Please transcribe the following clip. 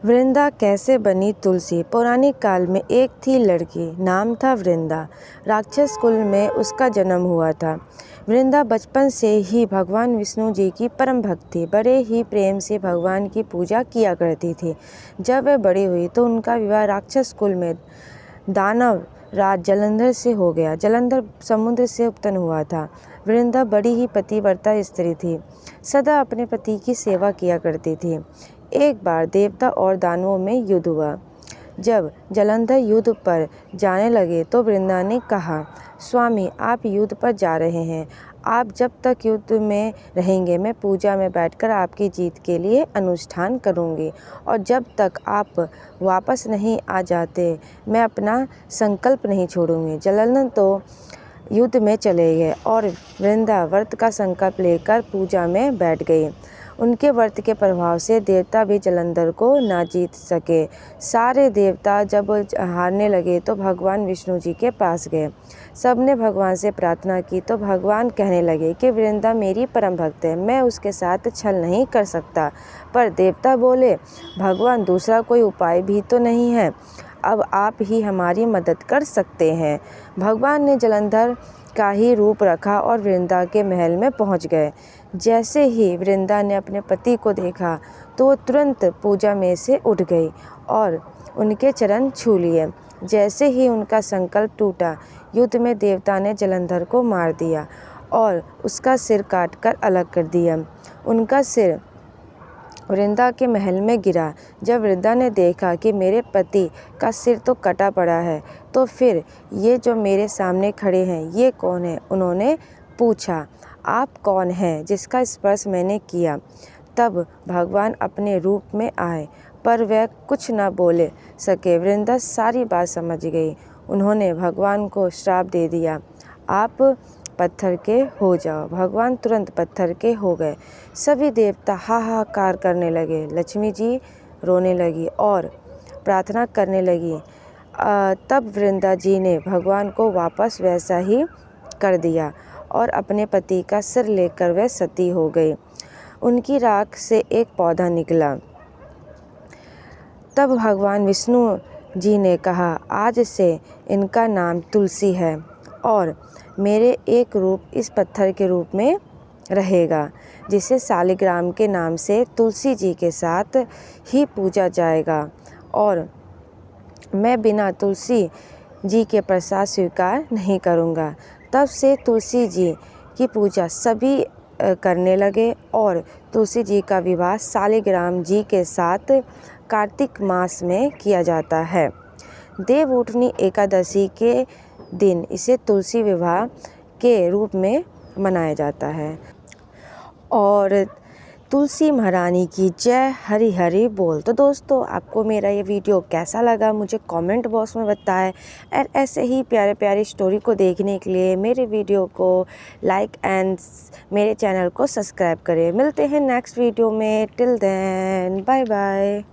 वृंदा कैसे बनी तुलसी। पौराणिक काल में एक थी लड़की, नाम था वृंदा। राक्षस कुल में उसका जन्म हुआ था। वृंदा बचपन से ही भगवान विष्णु जी की परम भक्त थी। बड़े ही प्रेम से भगवान की पूजा किया करती थी। जब वह बड़ी हुई तो उनका विवाह राक्षस कुल में दानव राज जलंधर से हो गया। जलंधर समुद्र से उत्पन्न हुआ था। वृंदा बड़ी ही पतिव्रता स्त्री थी, सदा अपने पति की सेवा किया करती थी। एक बार देवता और दानवों में युद्ध हुआ। जब जलंधर युद्ध पर जाने लगे तो वृंदा ने कहा, स्वामी आप युद्ध पर जा रहे हैं, आप जब तक युद्ध में रहेंगे मैं पूजा में बैठकर आपकी जीत के लिए अनुष्ठान करूंगी, और जब तक आप वापस नहीं आ जाते मैं अपना संकल्प नहीं छोड़ूंगी। जलंधर तो युद्ध में चले गए और वृंदा व्रत का संकल्प लेकर पूजा में बैठ गई। उनके व्रत के प्रभाव से देवता भी जलंधर को ना जीत सके। सारे देवता जब हारने लगे तो भगवान विष्णु जी के पास गए। सबने भगवान से प्रार्थना की तो भगवान कहने लगे कि वृंदा मेरी परम भक्त है, मैं उसके साथ छल नहीं कर सकता। पर देवता बोले, भगवान दूसरा कोई उपाय भी तो नहीं है, अब आप ही हमारी मदद कर सकते हैं। भगवान ने जलंधर का ही रूप रखा और वृंदा के महल में पहुंच गए। जैसे ही वृंदा ने अपने पति को देखा तो वो तुरंत पूजा में से उठ गई और उनके चरण छू लिए। जैसे ही उनका संकल्प टूटा, युद्ध में देवता ने जलंधर को मार दिया और उसका सिर काटकर अलग कर दिया। उनका सिर वृंदा के महल में गिरा। जब वृंदा ने देखा कि मेरे पति का सिर तो कटा पड़ा है, तो फिर ये जो मेरे सामने खड़े हैं ये कौन है? उन्होंने पूछा, आप कौन हैं जिसका स्पर्श मैंने किया? तब भगवान अपने रूप में आए, पर वह कुछ न बोले सके। वृंदा सारी बात समझ गई। उन्होंने भगवान को श्राप दे दिया, आप पत्थर के हो जाओ। भगवान तुरंत पत्थर के हो गए। सभी देवता हाहाकार करने लगे। लक्ष्मी जी रोने लगी और प्रार्थना करने लगी। तब वृंदा जी ने भगवान को वापस वैसा ही कर दिया और अपने पति का सिर लेकर वह सती हो गई। उनकी राख से एक पौधा निकला। तब भगवान विष्णु जी ने कहा, आज से इनका नाम तुलसी है और मेरे एक रूप इस पत्थर के रूप में रहेगा, जिसे शालिग्राम के नाम से तुलसी जी के साथ ही पूजा जाएगा, और मैं बिना तुलसी जी के प्रसाद स्वीकार नहीं करूँगा। तब से तुलसी जी की पूजा सभी करने लगे और तुलसी जी का विवाह शालिग्राम जी के साथ कार्तिक मास में किया जाता है। देवउठनी एकादशी के दिन इसे तुलसी विवाह के रूप में मनाया जाता है। और तुलसी महारानी की जय, हरि हरि बोल। तो दोस्तों, आपको मेरा ये वीडियो कैसा लगा मुझे कमेंट बॉक्स में बताएं, और ऐसे ही प्यारे प्यारे स्टोरी को देखने के लिए मेरे वीडियो को लाइक एंड मेरे चैनल को सब्सक्राइब करें। मिलते हैं नेक्स्ट वीडियो में। Till then bye bye.